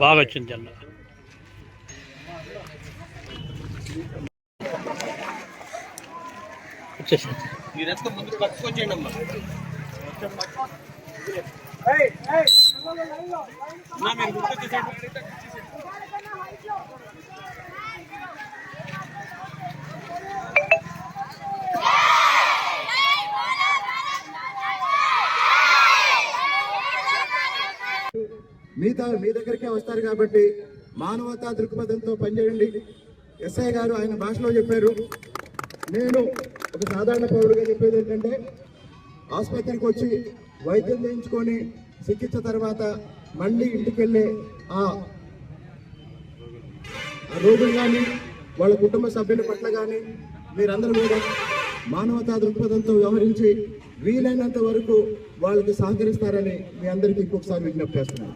బాగా వచ్చింది జెండా. వచ్చేసి మీ దగ్గరికే వస్తారు కాబట్టి మానవతా దృక్పథంతో పనిచేయండి. ఎస్ఐ గారు ఆయన భాషలో చెప్పారు. నేను ఒక సాధారణ పౌరుడిగా చెప్పేది ఏంటంటే, ఆసుపత్రికి వచ్చి వైద్యం చేయించుకొని చికిత్స తర్వాత మళ్ళీ ఇంటికి వెళ్ళే ఆ రోగులు కానీ వాళ్ళ కుటుంబ సభ్యుల పట్ల కానీ మీరందరూ కూడా మానవతా దృక్పథంతో వ్యవహరించి వీలైనంత వరకు వాళ్ళకి సహకరిస్తారని మీ అందరికీ ఇంకొకసారి విజ్ఞప్తి చేస్తున్నాను.